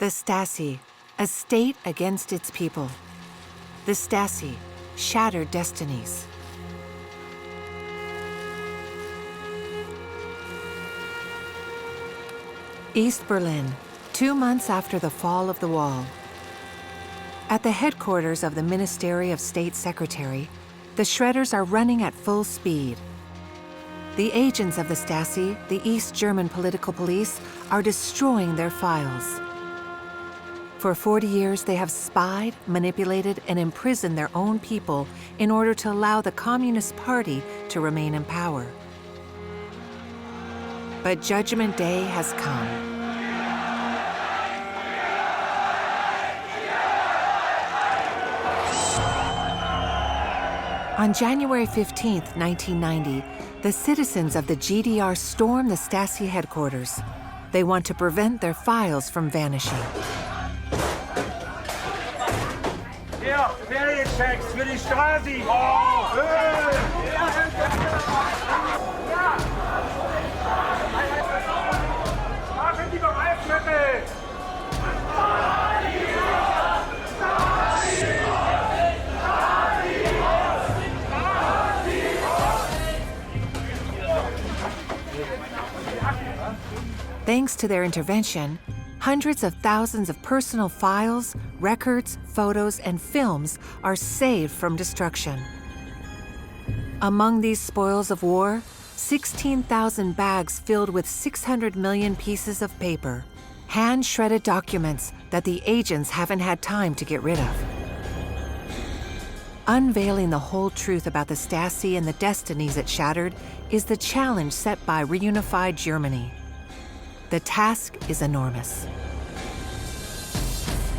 The Stasi, a state against its people. The Stasi, shattered destinies. East Berlin, 2 months after the fall of the wall. At the headquarters of the Ministry of State Secretary, the shredders are running at full speed. The agents of the Stasi, the East German political police, are destroying their files. For 40 years, they have spied, manipulated, and imprisoned their own people in order to allow the Communist Party to remain in power. But Judgment Day has come. On January 15, 1990, the citizens of the GDR storm the Stasi headquarters. They want to prevent their files from vanishing. Hier, Ferienchecks für die Stasi! Oh, Machen die Beweismittel! Thanks to their intervention, hundreds of thousands of personal files, records, photos, and films are saved from destruction. Among these spoils of war, 16,000 bags filled with 600 million pieces of paper, hand-shredded documents that the agents haven't had time to get rid of. Unveiling the whole truth about the Stasi and the destinies it shattered is the challenge set by reunified Germany. The task is enormous.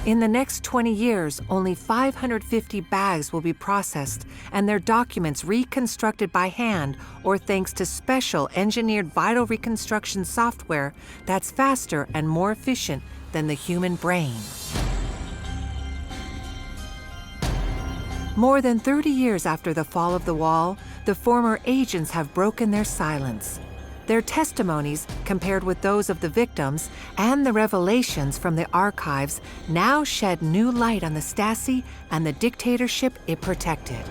In the next 20 years, only 550 bags will be processed and their documents reconstructed by hand or thanks to special engineered vital reconstruction software that's faster and more efficient than the human brain. More than 30 years after the fall of the wall, the former agents have broken their silence. Their testimonies, compared with those of the victims, and the revelations from the archives now shed new light on the Stasi and the dictatorship it protected.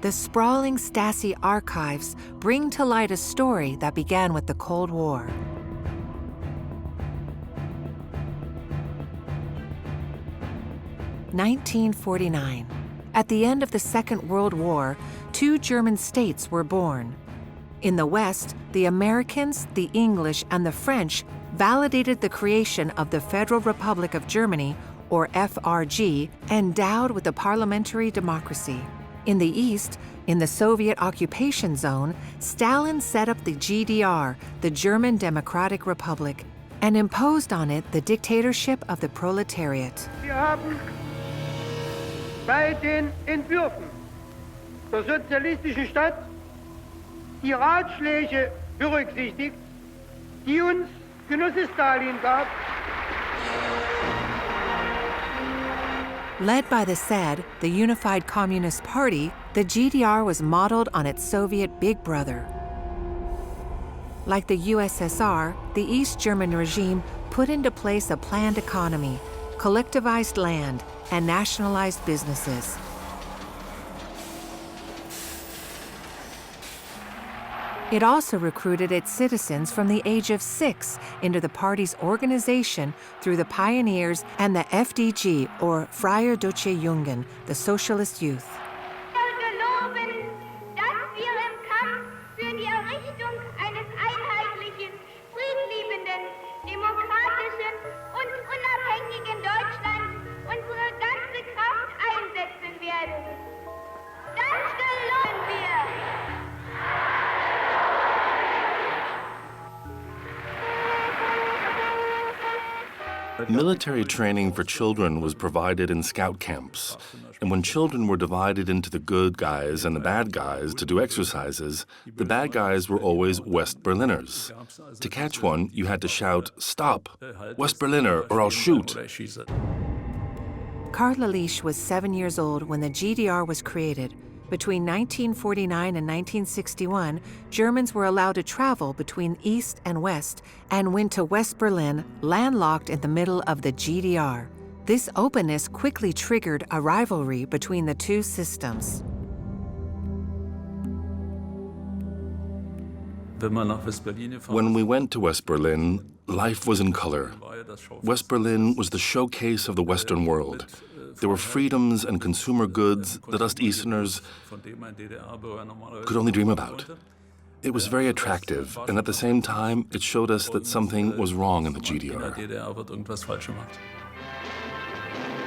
The sprawling Stasi archives bring to light a story that began with the Cold War. (1949). At the end of the Second World War, 2 German states were born. In the West, the Americans, the English, and the French validated the creation of the Federal Republic of Germany, or FRG, endowed with a parliamentary democracy. In the East, in the Soviet occupation zone, Stalin set up the GDR, the German Democratic Republic, and imposed on it the dictatorship of the proletariat. Wir haben bei den Entwürfen zur sozialistischen Stadt die Ratschläge berücksichtigt, die uns Genosse Stalin gab. Led by the SED, the Unified Communist Party, the GDR was modeled on its Soviet big brother. Like the USSR, the East German regime put into place a planned economy, collectivized land, and nationalized businesses. It also recruited its citizens from the age of 6 into the party's organization through the Pioneers and the FDG, or Freie Deutsche Jungen, the Socialist Youth. Wir geloben, dass wir im Kampf für die Errichtung eines einheitlichen, friedliebenden, demokratischen und unabhängigen Deutschlands unsere ganze Kraft einsetzen werden. Das geloben wir! Military training for children was provided in scout camps, and when children were divided into the good guys and the bad guys to do exercises, the bad guys were always West Berliners. To catch one, you had to shout, "Stop! West Berliner, or I'll shoot!" Karl Lalisch was 7 years old when the GDR was created. Between 1949 and 1961, Germans were allowed to travel between East and West and went to West Berlin, landlocked in the middle of the GDR. This openness quickly triggered a rivalry between the two systems. When we went to West Berlin, life was in color. West Berlin was the showcase of the Western world. There were freedoms and consumer goods that us Easterners could only dream about. It was very attractive, and at the same time, it showed us that something was wrong in the GDR.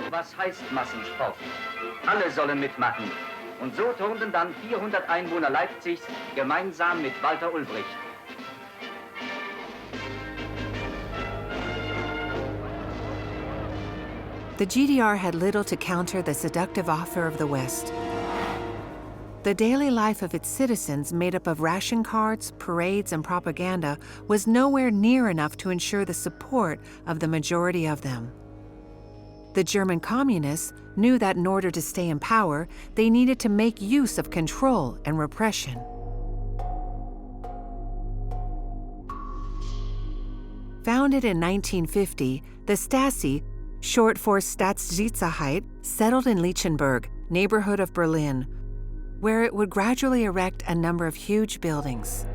Was heißt Massensport? Alle sollen mitmachen. Und so turnten dann 400 Einwohner Leipzigs gemeinsam mit Walter Ulbricht. The GDR had little to counter the seductive offer of the West. The daily life of its citizens, made up of ration cards, parades, and propaganda, was nowhere near enough to ensure the support of the majority of them. The German communists knew that in order to stay in power, they needed to make use of control and repression. Founded in 1950, the Stasi, short for Staatssicherheit, settled in Lichtenberg, neighborhood of Berlin, where it would gradually erect a number of huge buildings.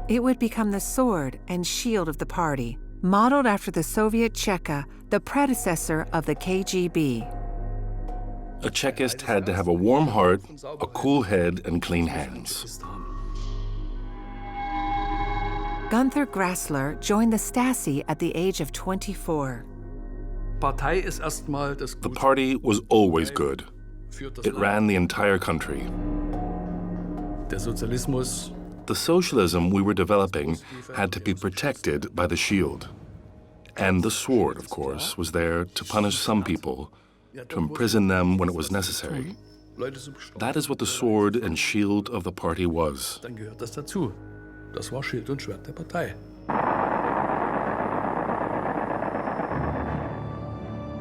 It would become the sword and shield of the party, modeled after the Soviet Cheka, the predecessor of the KGB. A Chekist had to have a warm heart, a cool head, and clean hands. Gunther Grassler joined the Stasi at the age of 24. The party was always good. It ran the entire country. The socialism we were developing had to be protected by the shield. And the sword, of course, was there to punish some people, to imprison them when it was necessary. That is what the sword and shield of the party was. Das war Schild und Schwert der Partei.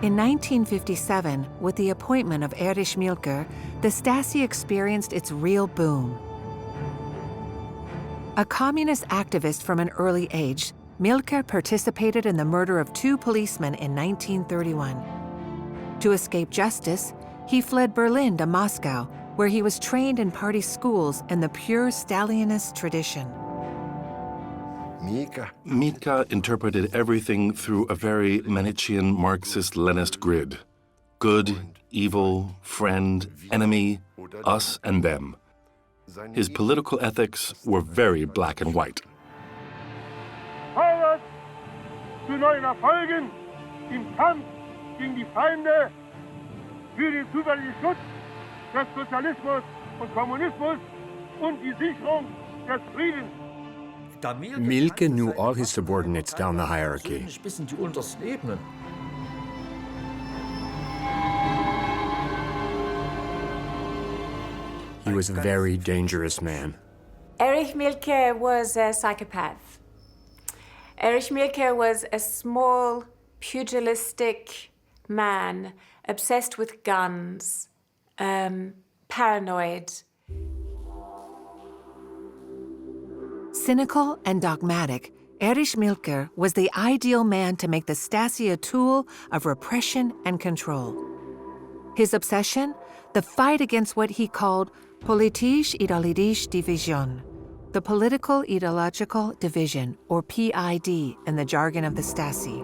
In 1957, with the appointment of Erich Mielke, the Stasi experienced its real boom. A communist activist from an early age, Mielke participated in the murder of 2 policemen in 1931. To escape justice, he fled Berlin to Moscow, where he was trained in party schools in the pure Stalinist tradition. Mielke interpreted everything through a very Manichean Marxist-Leninist grid. Good, evil, friend, enemy, us and them. His political ethics were very black and white. Vorwärts zu neuen Erfolgen im Kampf gegen die Feinde für den zuverlässigen Schutz des Sozialismus und Kommunismus und die Sicherung des Friedens. Mielke knew all his subordinates down the hierarchy. He was a very dangerous man. Erich Mielke was a psychopath. Erich Mielke was a small, pugilistic man, obsessed with guns, paranoid. Cynical and dogmatic, Erich Mielke was the ideal man to make the Stasi a tool of repression and control. His obsession? The fight against what he called politisch-ideologische Division, the political ideological division, or PID in the jargon of the Stasi.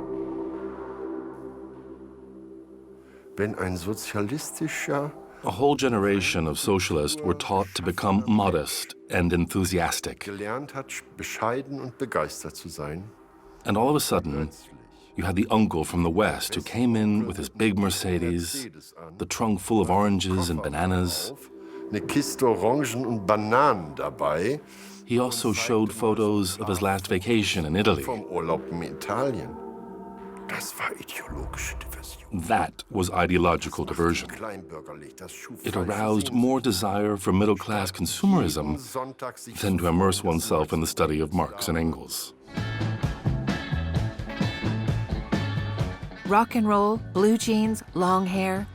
Wenn ein sozialistischer A whole generation of socialists were taught to become modest and enthusiastic. gelernt hat, bescheiden und begeistert zu sein, And all of a sudden, you had the uncle from the West who came in with his big Mercedes, the trunk full of oranges and bananas. eine Kiste Orangen und Bananen dabei He also showed photos of his last vacation in Italy. vom Urlaub in Italien. That was ideological diversion. It aroused more desire for middle-class consumerism than to immerse oneself in the study of Marx and Engels. Rock and roll, blue jeans, long hair.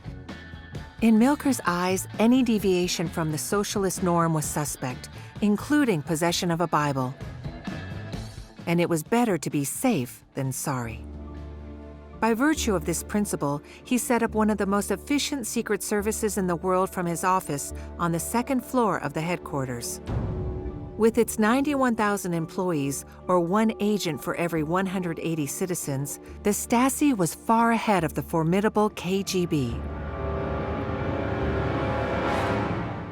In Milker's eyes, any deviation from the socialist norm was suspect, including possession of a Bible. And it was better to be safe than sorry. By virtue of this principle, he set up one of the most efficient secret services in the world from his office on the second floor of the headquarters. With its 91,000 employees, or one agent for every 180 citizens, the Stasi was far ahead of the formidable KGB.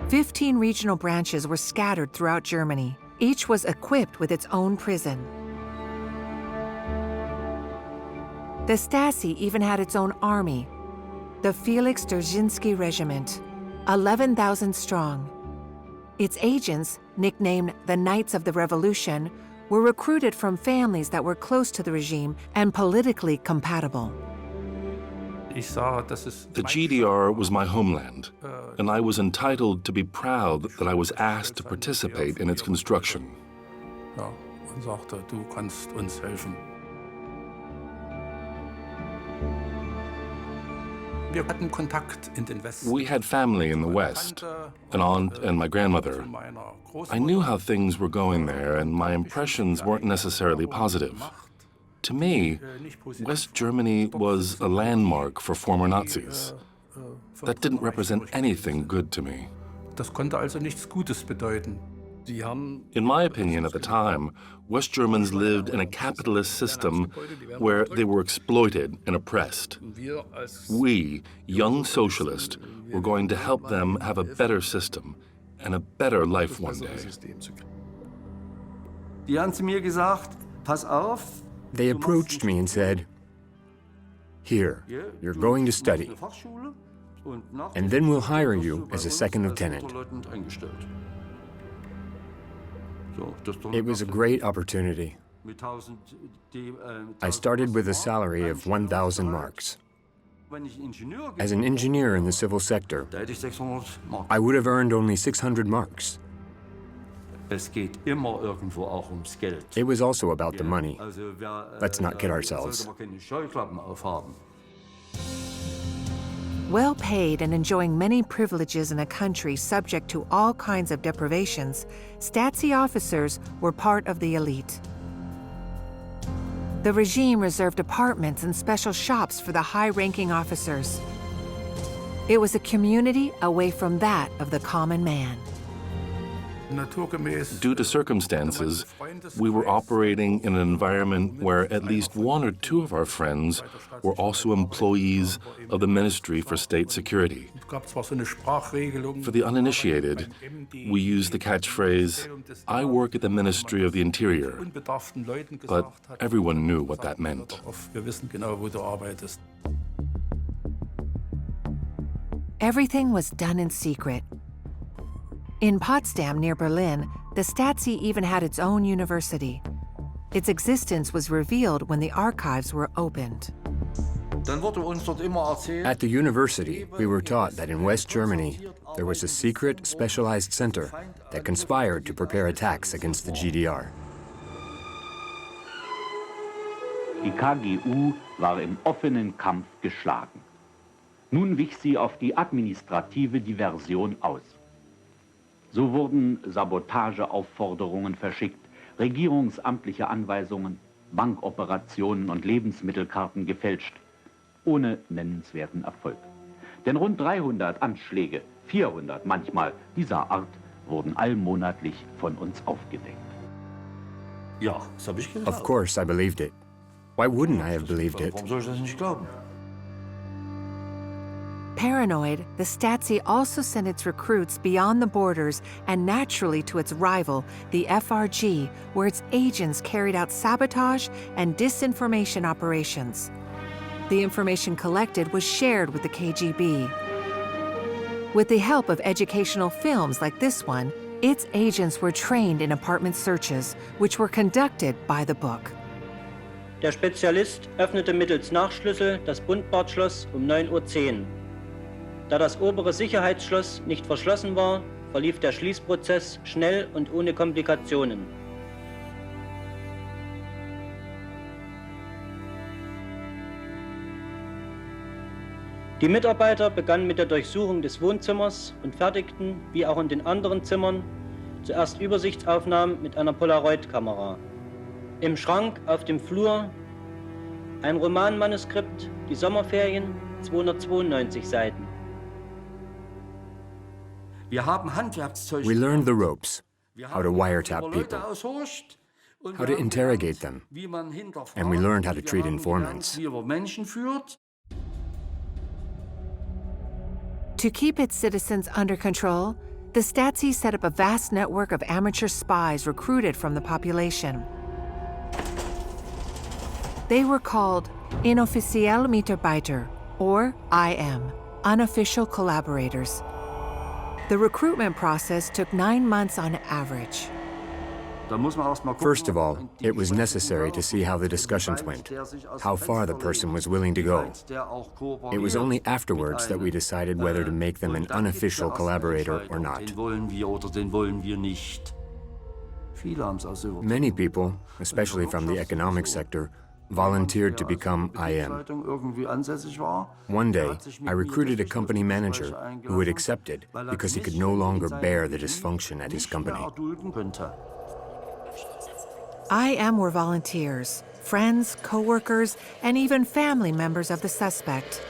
15 regional branches were scattered throughout Germany. Each was equipped with its own prison. The Stasi even had its own army, the Felix Dzerzhinsky Regiment, 11,000 strong. Its agents, nicknamed the Knights of the Revolution, were recruited from families that were close to the regime and politically compatible. The GDR was my homeland, and I was entitled to be proud that I was asked to participate in its construction. We had family in the West, an aunt and my grandmother. I knew how things were going there, and my impressions weren't necessarily positive. To me, West Germany was a landmark for former Nazis. That didn't represent anything good to me. In my opinion at the time, West Germans lived in a capitalist system where they were exploited and oppressed. We, young socialists, were going to help them have a better system and a better life one day. They approached me and said, "Here, you're going to study, and then we'll hire you as a second lieutenant." It was a great opportunity. I started with a salary of 1,000 marks. As an engineer in the civil sector, I would have earned only 600 marks. It was also about the money. Let's not kid ourselves. Well paid and enjoying many privileges in a country subject to all kinds of deprivations, Stasi officers were part of the elite. The regime reserved apartments and special shops for the high-ranking officers. It was a community away from that of the common man. Due to circumstances, we were operating in an environment where at least one or two of our friends were also employees of the Ministry for State Security. For the uninitiated, we used the catchphrase, "I work at the Ministry of the Interior," but everyone knew what that meant. Everything was done in secret. In Potsdam, near Berlin, the Stasi even had its own university. Its existence was revealed when the archives were opened. At the university, we were taught that in West Germany, there was a secret, specialized center that conspired to prepare attacks against the GDR. Die KGU war im offenen Kampf geschlagen. Nun wich sie auf die administrative Diversion aus. So wurden Sabotageaufforderungen verschickt, regierungsamtliche Anweisungen, Bankoperationen und Lebensmittelkarten gefälscht, ohne nennenswerten Erfolg. Denn rund 300 Anschläge, 400 manchmal, dieser Art wurden allmonatlich von uns aufgedeckt. Of course, I believed it. Why wouldn't I have believed it? Paranoid, the Stasi also sent its recruits beyond the borders and naturally to its rival, the FRG, where its agents carried out sabotage and disinformation operations. The information collected was shared with the KGB. With the help of educational films like this one, its agents were trained in apartment searches, which were conducted by the book. Der Spezialist öffnete mittels Nachschlüssel das Bundbordschloss um 9:10 Uhr. Da das obere Sicherheitsschloss nicht verschlossen war, verlief der Schließprozess schnell und ohne Komplikationen. Die Mitarbeiter begannen mit der Durchsuchung des Wohnzimmers und fertigten, wie auch in den anderen Zimmern, zuerst Übersichtsaufnahmen mit einer Polaroid-Kamera. Im Schrank auf dem Flur ein Romanmanuskript, die Sommerferien, 292 Seiten. We learned the ropes, how to wiretap people, how to interrogate them, and we learned how to treat informants. To keep its citizens under control, the Stasi set up a vast network of amateur spies recruited from the population. They were called Inoffizielle Mitarbeiter, or IM, unofficial collaborators. The recruitment process took 9 months on average. First of all, it was necessary to see how the discussions went, how far the person was willing to go. It was only afterwards that we decided whether to make them an unofficial collaborator or not. Many people, especially from the economic sector, volunteered to become IM. One day, I recruited a company manager who had accepted because he could no longer bear the dysfunction at his company. IM were volunteers, friends, co-workers, and even family members of the suspect.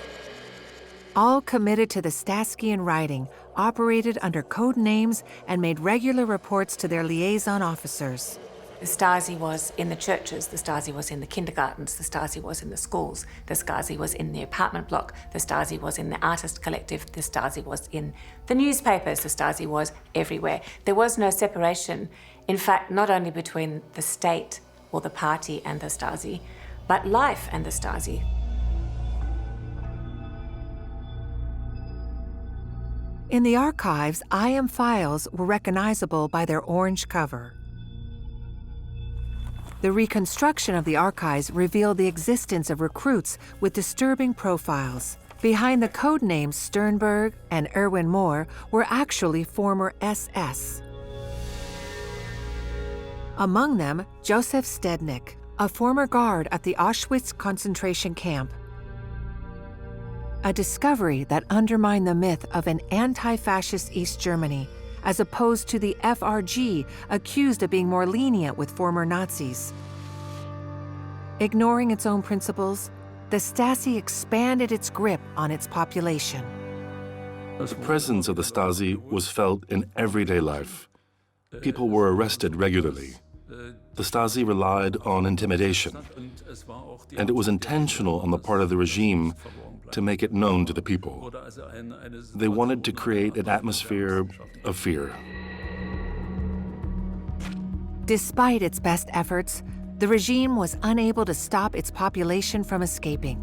All committed to the Stasi in writing, operated under code names, and made regular reports to their liaison officers. The Stasi was in the churches, the Stasi was in the kindergartens, the Stasi was in the schools, the Stasi was in the apartment block, the Stasi was in the artist collective, the Stasi was in the newspapers, the Stasi was everywhere. There was no separation, in fact, not only between the state or the party and the Stasi, but life and the Stasi. In the archives, IM files were recognizable by their orange cover. The reconstruction of the archives revealed the existence of recruits with disturbing profiles. Behind the code names Sternberg and Erwin Moore were actually former SS. Among them, Josef Stednik, a former guard at the Auschwitz concentration camp. A discovery that undermined the myth of an anti-fascist East Germany, as opposed to the FRG, accused of being more lenient with former Nazis. Ignoring its own principles, the Stasi expanded its grip on its population. The presence of the Stasi was felt in everyday life. People were arrested regularly. The Stasi relied on intimidation, and it was intentional on the part of the regime to make it known to the people. They wanted to create an atmosphere of fear. Despite its best efforts, the regime was unable to stop its population from escaping.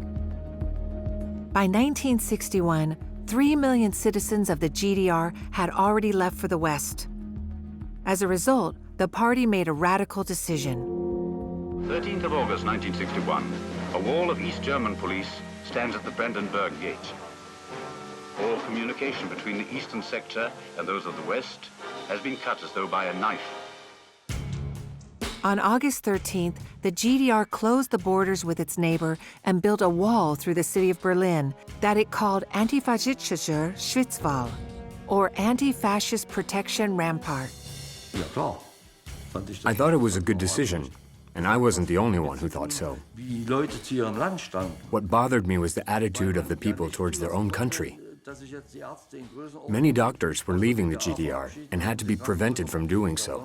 By 1961, 3 million citizens of the GDR had already left for the West. As a result, the party made a radical decision. 13th of August 1961, a wall of East German police stands at the Brandenburg Gate. All communication between the eastern sector and those of the west has been cut as though by a knife. On August 13th, the GDR closed the borders with its neighbor and built a wall through the city of Berlin that it called Antifaschistischer Schutzwall, or Anti-Fascist Protection Rampart. I thought it was a good decision, and I wasn't the only one who thought so. What bothered me was the attitude of the people towards their own country. Many doctors were leaving the GDR and had to be prevented from doing so.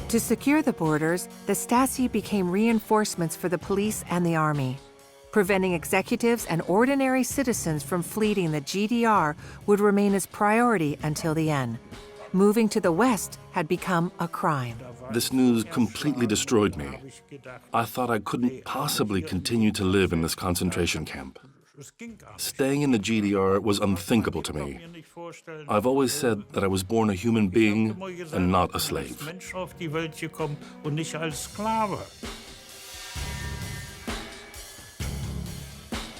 To secure the borders, the Stasi became reinforcements for the police and the army. Preventing executives and ordinary citizens from fleeing the GDR would remain its priority until the end. Moving to the West had become a crime. This news completely destroyed me. I thought I couldn't possibly continue to live in this concentration camp. Staying in the GDR was unthinkable to me. I've always said that I was born a human being and not a slave.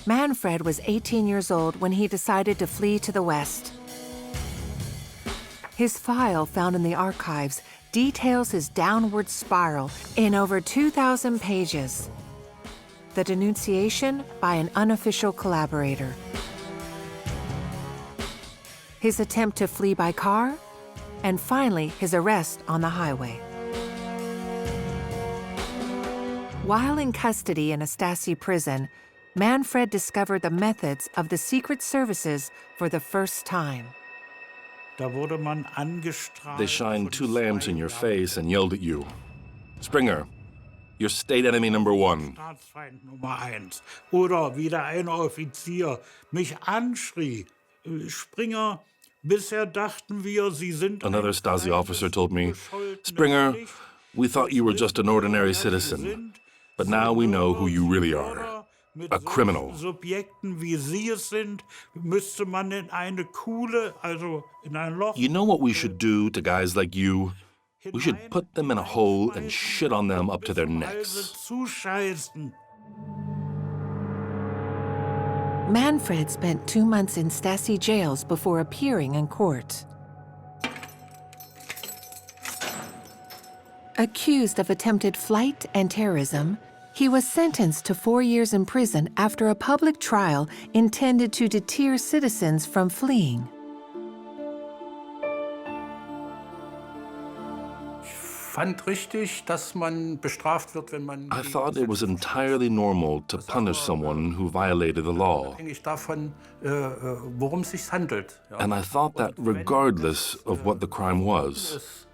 Manfred was 18 years old when he decided to flee to the West. His file, found in the archives, details his downward spiral in over 2,000 pages. The denunciation by an unofficial collaborator. His attempt to flee by car, and finally his arrest on the highway. While in custody in a Stasi prison, Manfred discovered the methods of the secret services for the first time. They shined 2 lamps in your face and yelled at you. Springer, you're state enemy number 1. Staatsfeind Nummer 1. Oder wieder ein Offizier mich anschrie. Springer, bisher dachten wir, Sie sind... Another Stasi officer told me, Springer, we thought you were just an ordinary citizen, but now we know who you really are. A criminal. Subjekten wie Sie es sind, müsste man in eine Kuhle, also in ein Loch... You know what we should do to guys like you? We should put them in a hole and shit on them up to their necks. Manfred spent 2 months in Stasi jails before appearing in court. Accused of attempted flight and terrorism, he was sentenced to 4 years in prison after a public trial intended to deter citizens from fleeing. I thought it was entirely normal to punish someone who violated the law. And I thought that regardless of what the crime was,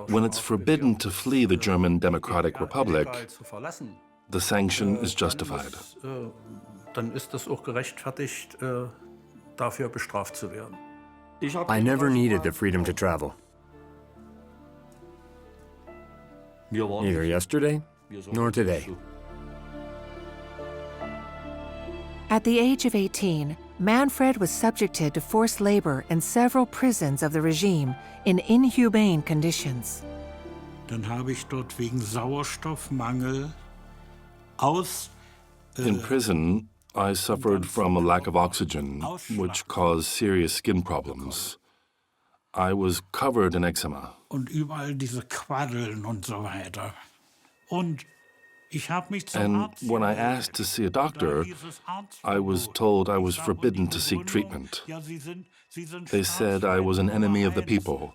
when it's forbidden to flee the German Democratic Republic, the sanction is justified. I never needed the freedom to travel. Neither yesterday nor today. At the age of 18, Manfred was subjected to forced labor in several prisons of the regime in inhumane conditions. Dann habe ich dort wegen Sauerstoffmangel In prison, I suffered from a lack of oxygen, which caused serious skin problems. I was covered in eczema. Und überall diese Quaddeln und so weiter. Und ich habe mich zum And Arzt when I asked to see a doctor, I was told I was forbidden to seek treatment. They said I was an enemy of the people,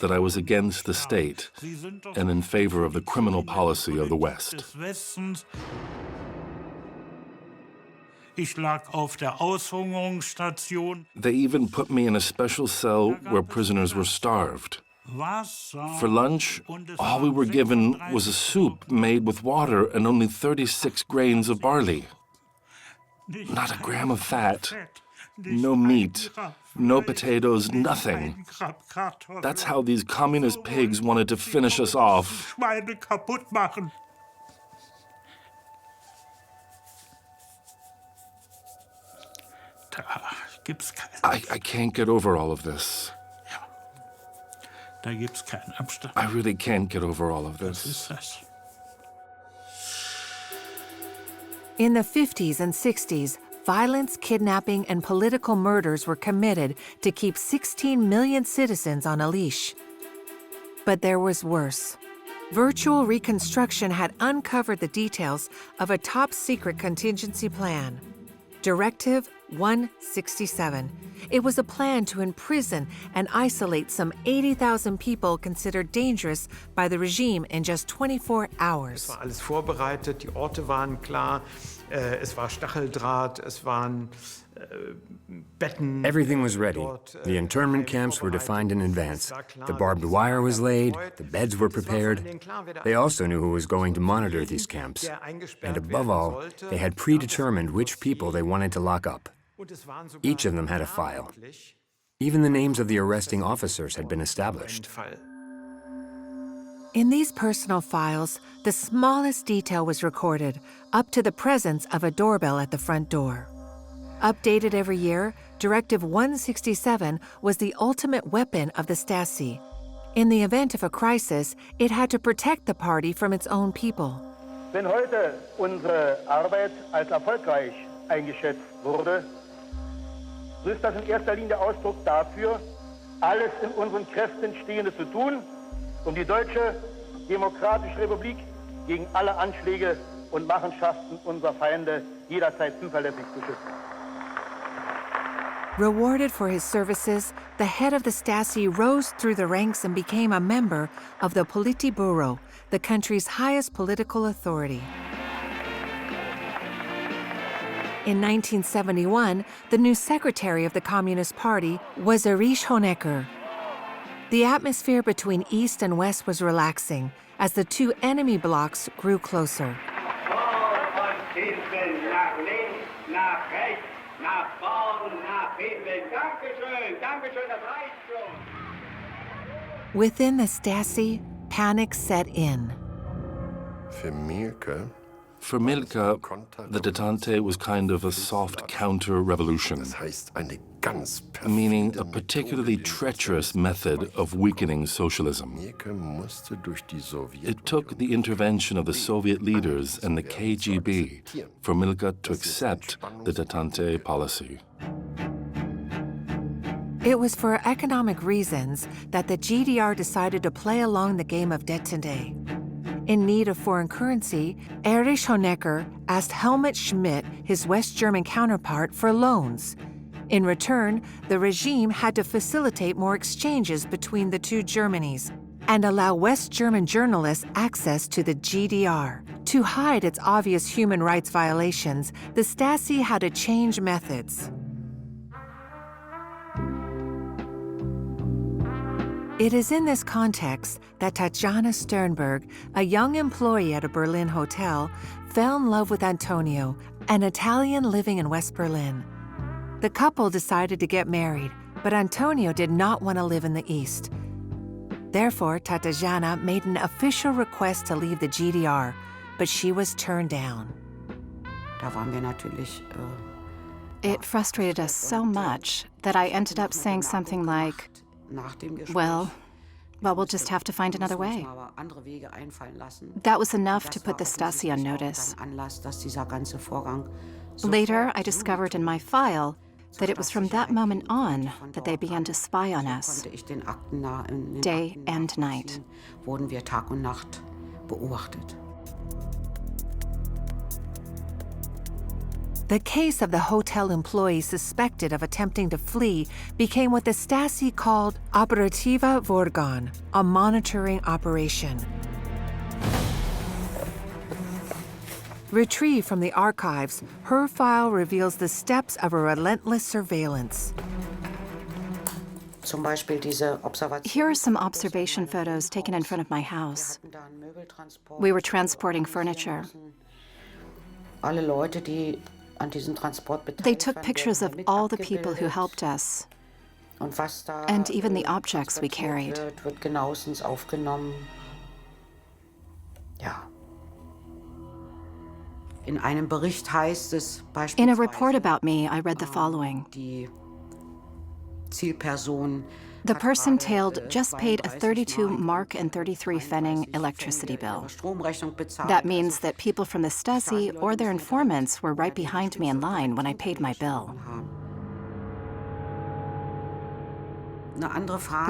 that I was against the state and in favor of the criminal policy of the West. Ich lag auf der Aushungerungsstation. They even put me in a special cell where prisoners were starved. For lunch, all we were given was a soup made with water and only 36 grains of barley. Not a gram of fat, no meat, no potatoes, nothing. That's how these communist pigs wanted to finish us off. Schweine kaputt machen. I can't get over all of this. Da gibt's keinen Abstand. I really can't get over all of this. Das ist das. In the 50s and 60s, violence, kidnapping, and political murders were committed to keep 16 million citizens on a leash. But there was worse. Virtual reconstruction had uncovered the details of a top-secret contingency plan. Directive 167. It was a plan to imprison and isolate some 80,000 people considered dangerous by the regime in just 24 hours. Es war alles vorbereitet, die Orte waren klar, es war Stacheldraht, es waren Betten. Everything was ready. The internment camps were defined in advance. The barbed wire was laid, the beds were prepared. They also knew who was going to monitor these camps. And above all, they had predetermined which people they wanted to lock up. Each of them had a file. Even the names of the arresting officers had been established. In these personal files, the smallest detail was recorded, up to the presence of a doorbell at the front door. Updated every year, Directive 167 was the ultimate weapon of the Stasi. In the event of a crisis, it had to protect the party from its own people. Wenn heute unsere Arbeit als erfolgreich eingeschätzt wurde, so ist das in erster Linie Ausdruck dafür, alles in unseren Kräften Stehende zu tun, um die Deutsche Demokratische Republik gegen alle Anschläge und Machenschaften unserer Feinde jederzeit zuverlässig zu schützen. Rewarded for his services, the head of the Stasi rose through the ranks and became a member of the Politburo, the country's highest political authority. In 1971, the new secretary of the Communist Party was Erich Honecker. The atmosphere between East and West was relaxing as the two enemy blocs grew closer. Within the Stasi, panic set in. For Milka, the Detente was kind of a soft counter-revolution, meaning a particularly treacherous method of weakening socialism. It took the intervention of the Soviet leaders and the KGB for Milka to accept the Detente policy. It was for economic reasons that the GDR decided to play along the game of Detente. In need of foreign currency, Erich Honecker asked Helmut Schmidt, his West German counterpart, for loans. In return, the regime had to facilitate more exchanges between the two Germanys and allow West German journalists access to the GDR. To hide its obvious human rights violations, the Stasi had to change methods. It is in this context that Tatjana Sternberg, a young employee at a Berlin hotel, fell in love with Antonio, an Italian living in West Berlin. The couple decided to get married, but Antonio did not want to live in the East. Therefore, Tatjana made an official request to leave the GDR, but she was turned down. It frustrated us so much that I ended up saying something like, well, we'll just have to find another way. That was enough to put the Stasi on notice. Later, I discovered in my file that it was from that moment on that they began to spy on us, day and night. The case of the hotel employee suspected of attempting to flee became what the Stasi called Operativa Vorgang, a monitoring operation. Retrieved from the archives, her file reveals the steps of a relentless surveillance. Here are some observation photos taken in front of my house. We were transporting furniture. They took pictures of all the people who helped us, and even the objects we carried. In a report about me, I read the following. The person tailed just paid a 32 Mark and 33 Pfennig electricity bill. That means that people from the Stasi or their informants were right behind me in line when I paid my bill.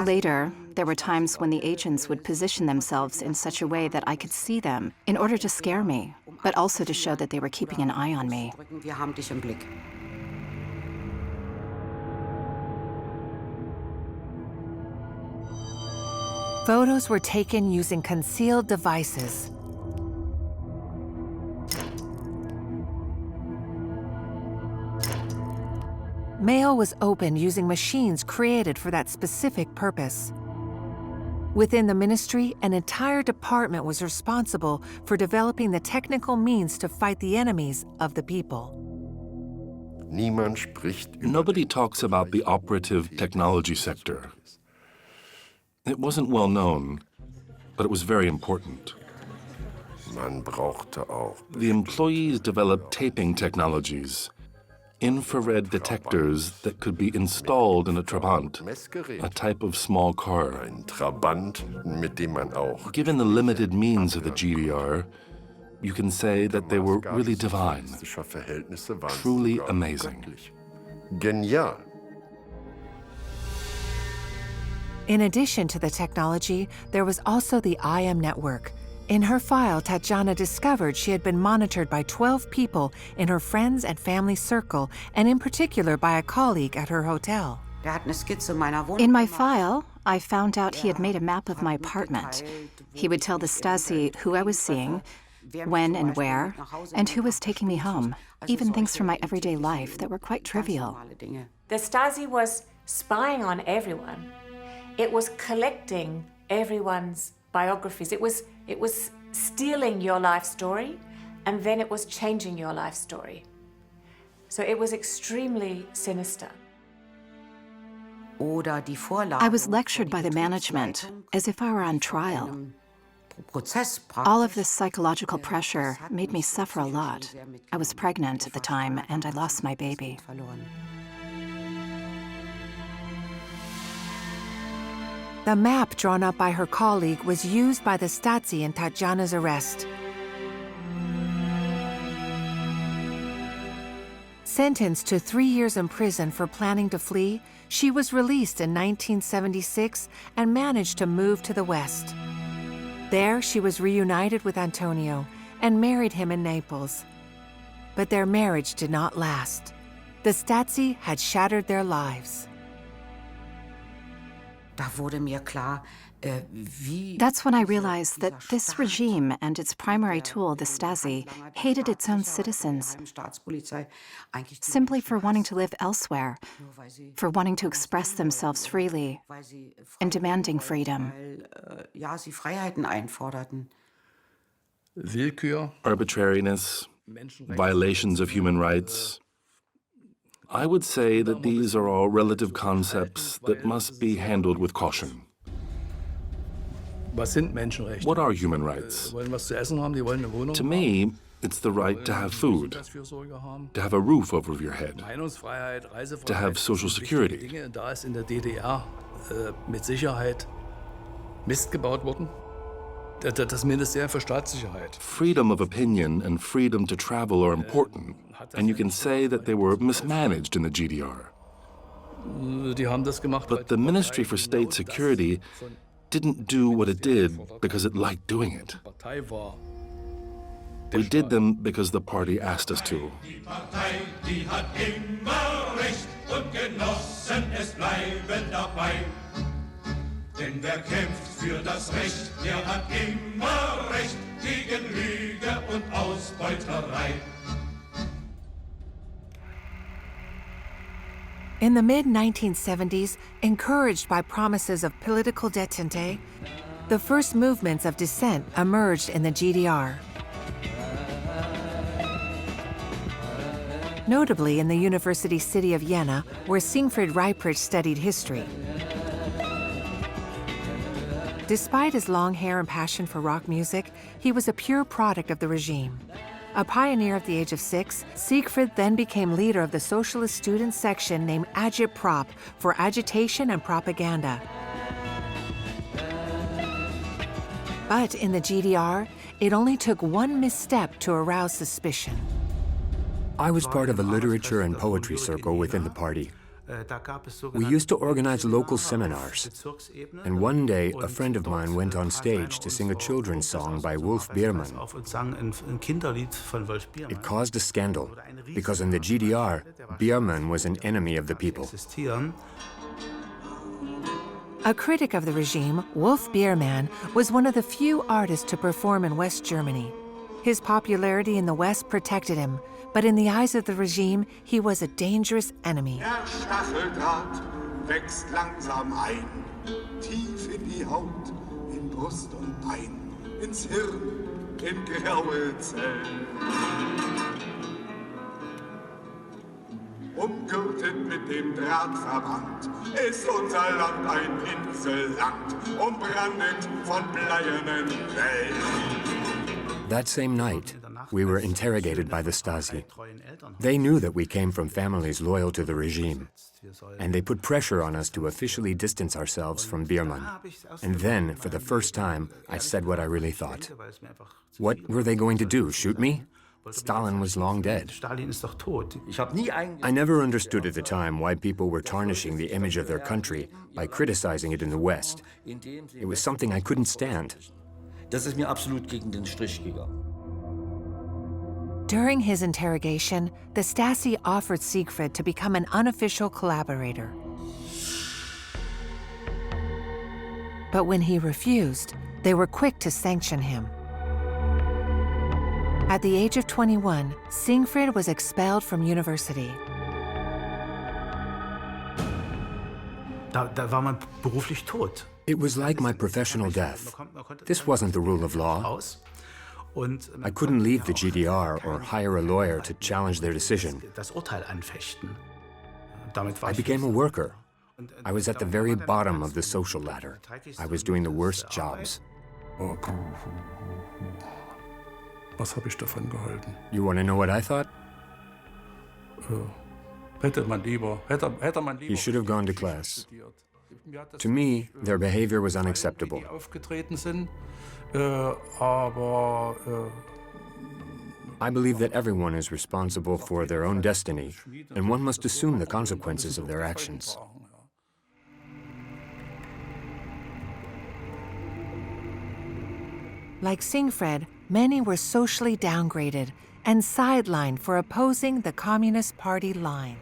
Later, there were times when the agents would position themselves in such a way that I could see them in order to scare me, but also to show that they were keeping an eye on me. Photos were taken using concealed devices. Mail was opened using machines created for that specific purpose. Within the ministry, an entire department was responsible for developing the technical means to fight the enemies of the people. Nobody talks about the operative technology sector. It wasn't well known, but it was very important. The employees developed taping technologies, infrared detectors that could be installed in a Trabant, a type of small car. Given the limited means of the GDR, You can say that they were really divine, truly amazing. Genial. In addition to the technology, there was also the IM network. In her file, Tatjana discovered she had been monitored by 12 people in her friends and family circle, and in particular by a colleague at her hotel. In my file, I found out he had made a map of my apartment. He would tell the Stasi who I was seeing, when and where, and who was taking me home, even things from my everyday life that were quite trivial. The Stasi was spying on everyone. It was collecting everyone's biographies. It was stealing your life story, and then it was changing your life story. So it was extremely sinister. I was lectured by the management as if I were on trial. All of this psychological pressure made me suffer a lot. I was pregnant at the time, and I lost my baby. The map drawn up by her colleague was used by the Stasi in Tatjana's arrest. Sentenced to 3 years in prison for planning to flee, she was released in 1976 and managed to move to the West. There, she was reunited with Antonio and married him in Naples. But their marriage did not last. The Stasi had shattered their lives. That's when I realized that this regime and its primary tool, the Stasi, hated its own citizens simply for wanting to live elsewhere, for wanting to express themselves freely, and demanding freedom. Arbitrariness, violations of human rights. I would say that these are all relative concepts that must be handled with caution. What are human rights? To me, it's the right to have food, to have a roof over your head, to have social security. Freedom of opinion and freedom to travel are important, and you can say that they were mismanaged in the GDR. But the Ministry for State Security didn't do what it did because it liked doing it. We did them because the party asked us to. Denn wer kämpft für das Recht, der hat immer Recht gegen Lüge und Ausbeuterei. In the mid-1970s, encouraged by promises of political détente, the first movements of dissent emerged in the GDR. Notably in the university city of Jena, where Siegfried Reiprich studied history. Despite his long hair and passion for rock music, he was a pure product of the regime. A pioneer at the age of 6, Siegfried then became leader of the socialist student section named Agitprop for agitation and propaganda. But in the GDR, it only took one misstep to arouse suspicion. I was part of a literature and poetry circle within the party. We used to organize local seminars, and one day a friend of mine went on stage to sing a children's song by Wolf Biermann. It caused a scandal, because in the GDR, Biermann was an enemy of the people. A critic of the regime, Wolf Biermann was one of the few artists to perform in West Germany. His popularity in the West protected him, but in the eyes of the regime, he was a dangerous enemy. Der Stacheldraht wächst langsam ein, tief in die Haut, in Brust und Bein, ins Hirn, in graue Zellen. Umgürtet mit dem Drahtverband ist unser Land ein Inselland, umbrandet von bleiernen Wellen. That same night, we were interrogated by the Stasi. They knew that we came from families loyal to the regime, and they put pressure on us to officially distance ourselves from Biermann. And then, for the first time, I said what I really thought. What were they going to do, shoot me? Stalin was long dead. I never understood at the time why people were tarnishing the image of their country by criticizing it in the West. It was something I couldn't stand. During his interrogation, the Stasi offered Siegfried to become an unofficial collaborator. But when he refused, they were quick to sanction him. At the age of 21, Siegfried was expelled from university. It was like my professional death. This wasn't the rule of law. I couldn't leave the GDR or hire a lawyer to challenge their decision. I became a worker. I was at the very bottom of the social ladder. I was doing the worst jobs. Was habe ich davon gehalten? You want to know what I thought? He should have gone to class. To me, their behavior was unacceptable. I believe that everyone is responsible for their own destiny, and one must assume the consequences of their actions. Like Siegfried, many were socially downgraded and sidelined for opposing the Communist Party line.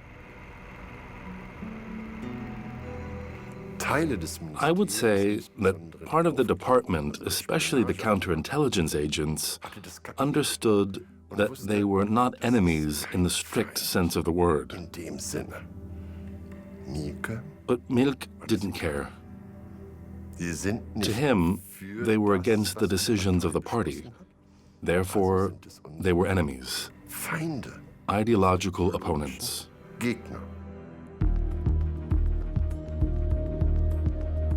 I would say that part of the department, especially the counterintelligence agents, understood that they were not enemies in the strict sense of the word. But Milk didn't care. To him, they were against the decisions of the party. Therefore, they were enemies, ideological opponents.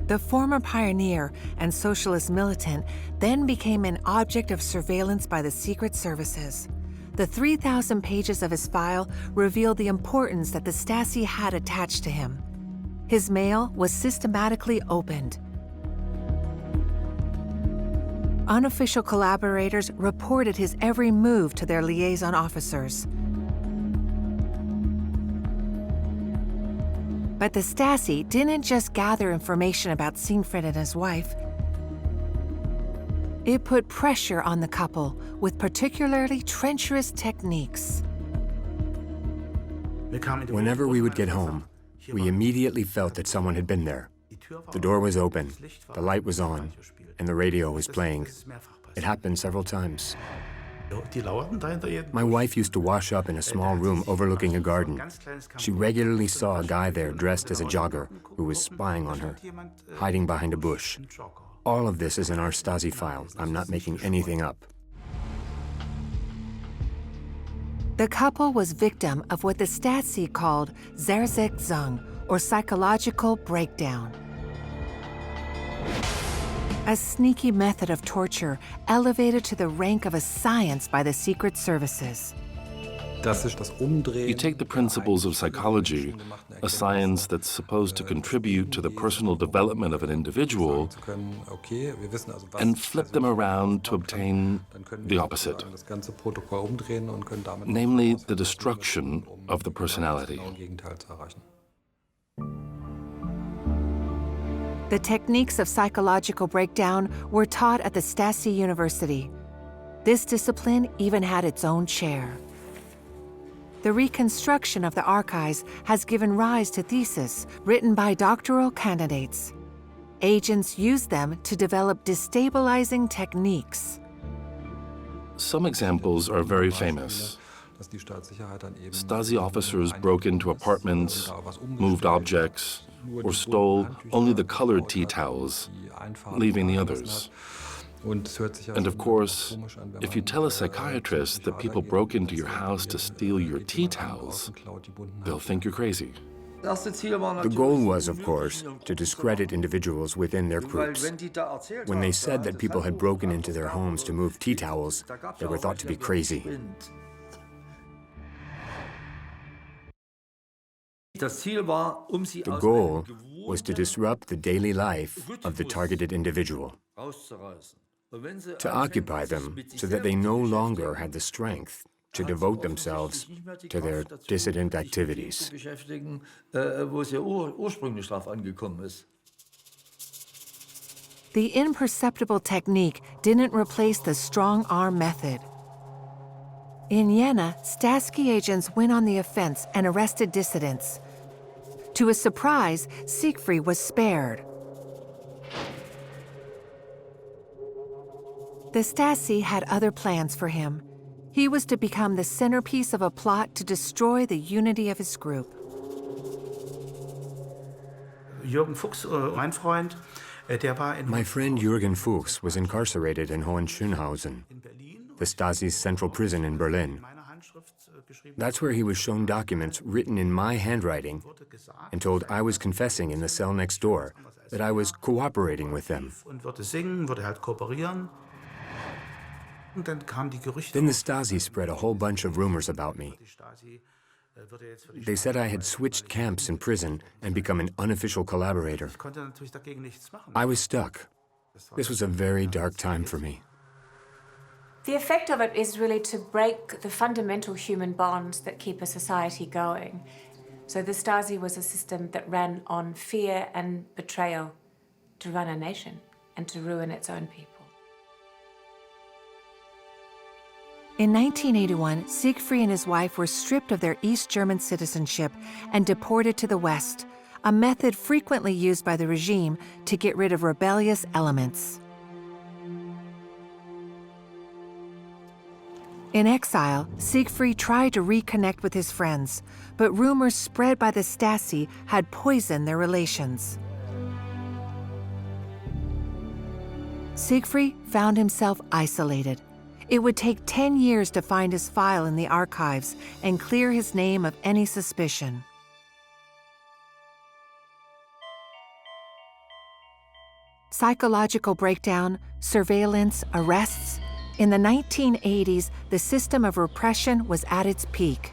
The former pioneer and socialist militant then became an object of surveillance by the secret services. The 3,000 pages of his file revealed the importance that the Stasi had attached to him. His mail was systematically opened. Unofficial collaborators reported his every move to their liaison officers. But the Stasi didn't just gather information about Siegfried and his wife. It put pressure on the couple with particularly treacherous techniques. Whenever we would get home, we immediately felt that someone had been there. The door was open, the light was on, and the radio was playing. It happened several times. My wife used to wash up in a small room overlooking a garden. She regularly saw a guy there dressed as a jogger who was spying on her, hiding behind a bush. All of this is in our Stasi file. I'm not making anything up. The couple was victim of what the Stasi called Zersetzung, or psychological breakdown. A sneaky method of torture elevated to the rank of a science by the secret services. You take the principles of psychology, a science that's supposed to contribute to the personal development of an individual, and flip them around to obtain the opposite, namely the destruction of the personality. The techniques of psychological breakdown were taught at the Stasi University. This discipline even had its own chair. The reconstruction of the archives has given rise to theses written by doctoral candidates. Agents used them to develop destabilizing techniques. Some examples are very famous. Stasi officers broke into apartments, moved objects, or stole only the colored tea towels, leaving the others. And of course, if you tell a psychiatrist that people broke into your house to steal your tea towels, they'll think you're crazy. The goal was, of course, to discredit individuals within their groups. When they said that people had broken into their homes to move tea towels, they were thought to be crazy. The goal was to disrupt the daily life of the targeted individual, to occupy them so that they no longer had the strength to devote themselves to their dissident activities. The imperceptible technique didn't replace the strong arm method. In Jena, Stasi agents went on the offense and arrested dissidents. To his surprise, Siegfried was spared. The Stasi had other plans for him. He was to become the centerpiece of a plot to destroy the unity of his group. My friend Jürgen Fuchs was incarcerated in Hohenschönhausen, the Stasi's central prison in Berlin. That's where he was shown documents written in my handwriting and told I was confessing in the cell next door, that I was cooperating with them. Then the Stasi spread a whole bunch of rumors about me. They said I had switched camps in prison and become an unofficial collaborator. I was stuck. This was a very dark time for me. The effect of it is really to break the fundamental human bonds that keep a society going. So the Stasi was a system that ran on fear and betrayal to run a nation and to ruin its own people. In 1981, Siegfried and his wife were stripped of their East German citizenship and deported to the West, a method frequently used by the regime to get rid of rebellious elements. In exile, Siegfried tried to reconnect with his friends, but rumors spread by the Stasi had poisoned their relations. Siegfried found himself isolated. It would take 10 years to find his file in the archives and clear his name of any suspicion. Psychological breakdown, surveillance, arrests. In the 1980s, the system of repression was at its peak.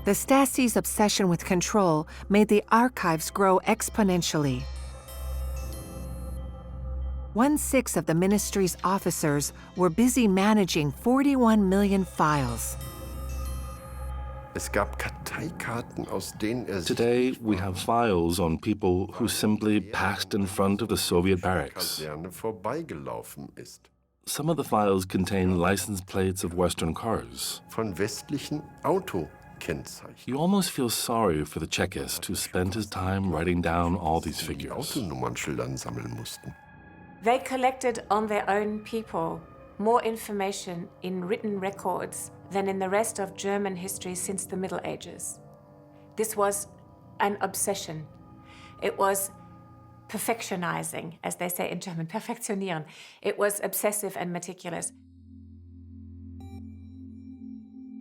The Stasi's obsession with control made the archives grow exponentially. 1/6 of the ministry's officers were busy managing 41 million files. Today, we have files on people who simply passed in front of the Soviet barracks. Some of the files contain license plates of Western cars. You almost feel sorry for the Czechist who spent his time writing down all these figures. They collected on their own people more information in written records than in the rest of German history since the Middle Ages. This was an obsession. It was perfectionizing, as they say in German, perfektionieren. It was obsessive and meticulous.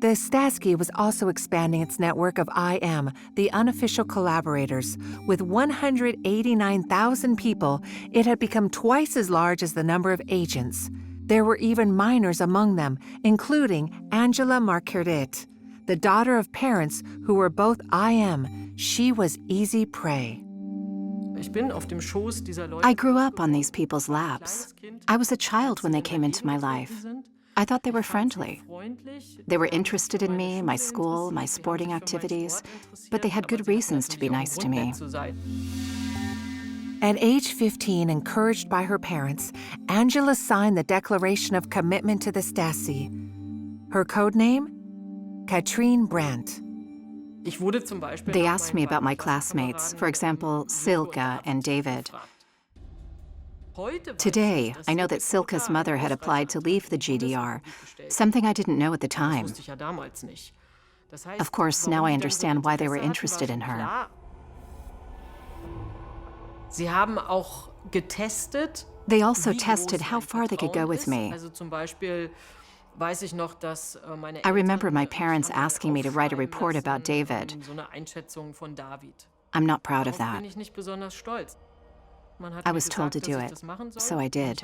The Stasi was also expanding its network of IM, the unofficial collaborators. With 189,000 people, it had become twice as large as the number of agents. There were even minors among them, including Angela Marquardt, the daughter of parents who were both IM. She was easy prey. I grew up on these people's laps. I was a child when they came into my life. I thought they were friendly. They were interested in me, my school, my sporting activities, but they had good reasons to be nice to me. At age 15, encouraged by her parents, Angela signed the Declaration of Commitment to the Stasi. Her code name? Katrine Brandt. They asked me about my classmates, for example, Silke and David. Today, I know that Silke's mother had applied to leave the GDR, something I didn't know at the time. Of course, now I understand why they were interested in her. They also tested how far they could go with me. I remember my parents asking me to write a report about David. I'm not proud of that. I was told to do it, so I did.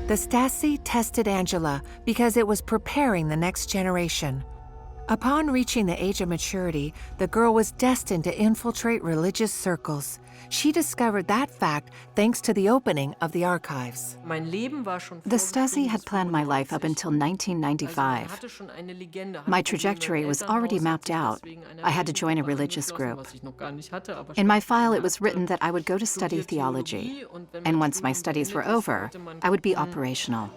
The Stasi tested Angela because it was preparing the next generation. Upon reaching the age of maturity, the girl was destined to infiltrate religious circles. She discovered that fact thanks to the opening of the archives. The Stasi had planned my life up until 1995. My trajectory was already mapped out. I had to join a religious group. In my file, it was written that I would go to study theology, and once my studies were over, I would be operational.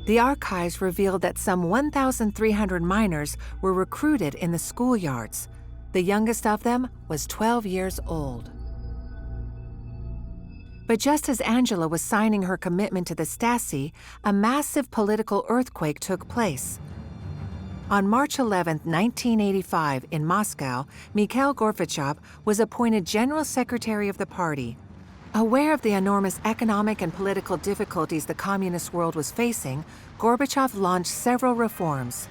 The archives revealed that some 1,300 minors were recruited in the schoolyards. The youngest of them was 12 years old. But just as Angela was signing her commitment to the Stasi, a massive political earthquake took place. On March 11, 1985, in Moscow, Mikhail Gorbachev was appointed General Secretary of the party. Aware of the enormous economic and political difficulties the communist world was facing, Gorbachev launched several reforms.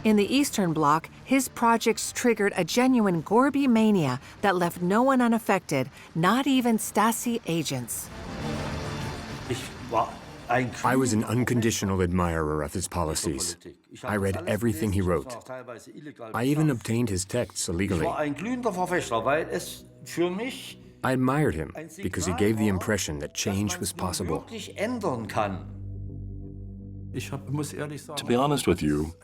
In the Eastern Bloc, his projects triggered a genuine Gorby mania that left no one unaffected, not even Stasi agents. I was an unconditional admirer of his policies. I read everything he wrote. I even obtained his texts illegally. I admired him because he gave the impression that change was possible. To be honest with you,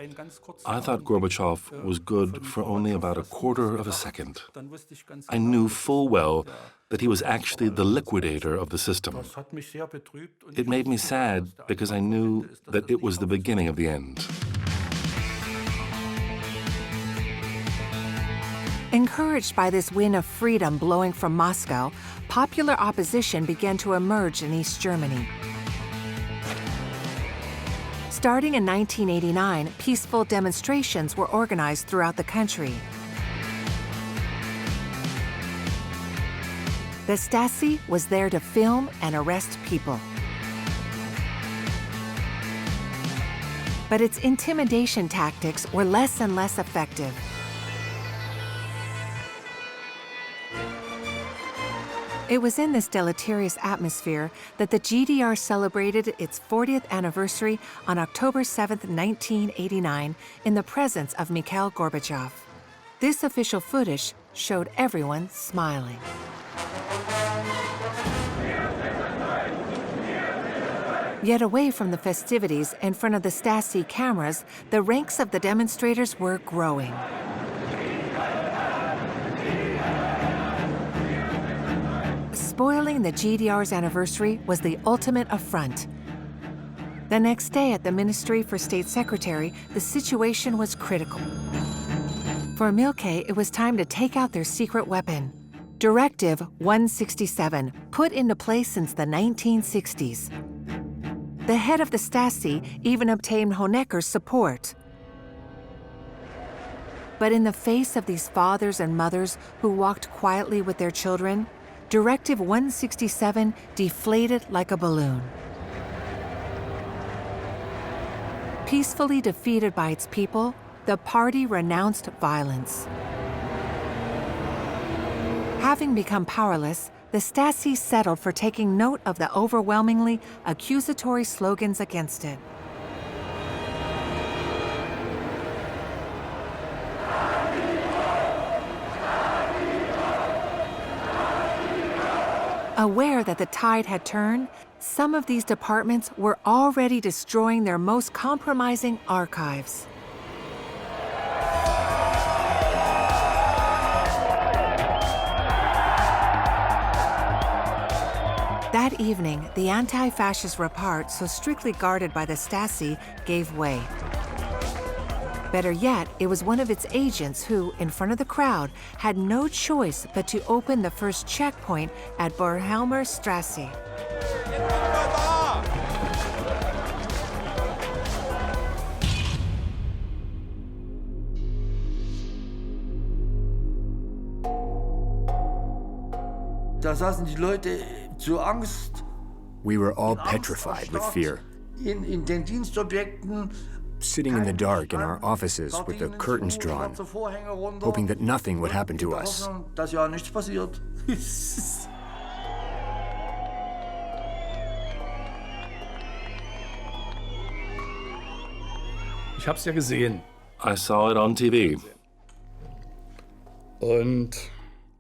I thought Gorbachev was good for only about a quarter of a second. I knew full well that he was actually the liquidator of the system. It made me sad because I knew that it was the beginning of the end. Encouraged by this wind of freedom blowing from Moscow, popular opposition began to emerge in East Germany. Starting in 1989, peaceful demonstrations were organized throughout the country. The Stasi was there to film and arrest people. But its intimidation tactics were less and less effective. It was in this deleterious atmosphere that the GDR celebrated its 40th anniversary on October 7, 1989, in the presence of Mikhail Gorbachev. This official footage showed everyone smiling. Yet away from the festivities in front of the Stasi cameras, the ranks of the demonstrators were growing. Spoiling the GDR's anniversary was the ultimate affront. The next day at the Ministry for State Secretary, the situation was critical. For Milke, it was time to take out their secret weapon. Directive 167, put into place since the 1960s. The head of the Stasi even obtained Honecker's support. But in the face of these fathers and mothers who walked quietly with their children, Directive 167 deflated like a balloon. Peacefully defeated by its people, the party renounced violence. Having become powerless, the Stasi settled for taking note of the overwhelmingly accusatory slogans against it. Aware that the tide had turned, some of these departments were already destroying their most compromising archives. That evening, the anti-fascist Rapport, so strictly guarded by the Stasi, gave way. Better yet, it was one of its agents who, in front of the crowd, had no choice but to open the first checkpoint at Bornholmer Strasse. Da saßen die Leute zur Angst We were all petrified with fear, in den Dienstobjekten, sitting in the dark in our offices with the curtains drawn, hoping that nothing would happen to us. dass ja nichts passiert. Ich hab's ja gesehen. I saw it on TV. Und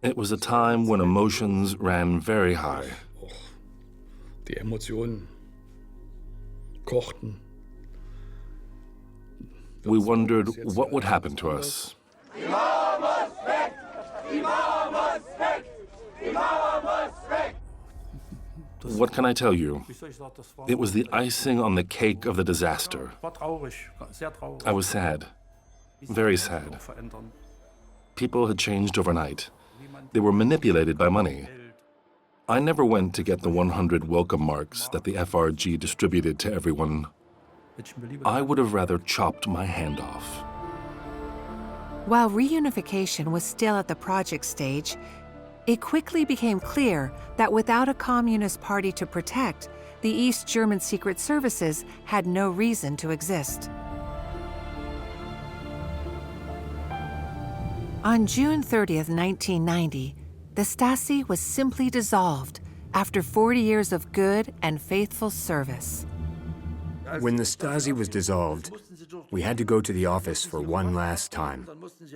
it was a time when emotions ran very high. Die Emotionen kochten. We wondered what would happen to us. Die Mauer muss weg! Die Mauer muss weg! Die Mauer muss weg! What can I tell you? It was the icing on the cake of the disaster. I was sad, very sad. People had changed overnight. They were manipulated by money. I never went to get the 100 welcome marks that the FRG distributed to everyone. I would have rather chopped my hand off. While reunification was still at the project stage, it quickly became clear that without a Communist Party to protect, the East German secret services had no reason to exist. On June 30th, 1990, the Stasi was simply dissolved after 40 years of good and faithful service. When the Stasi was dissolved, we had to go to the office for one last time.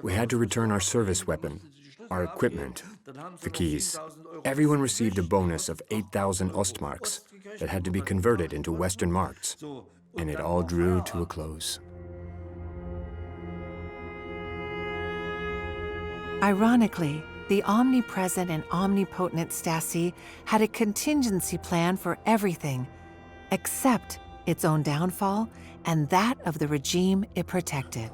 We had to return our service weapon, our equipment, the keys. Everyone received a bonus of 8,000 Ostmarks that had to be converted into Western marks, and it all drew to a close. Ironically, the omnipresent and omnipotent Stasi had a contingency plan for everything, except its own downfall and that of the regime it protected.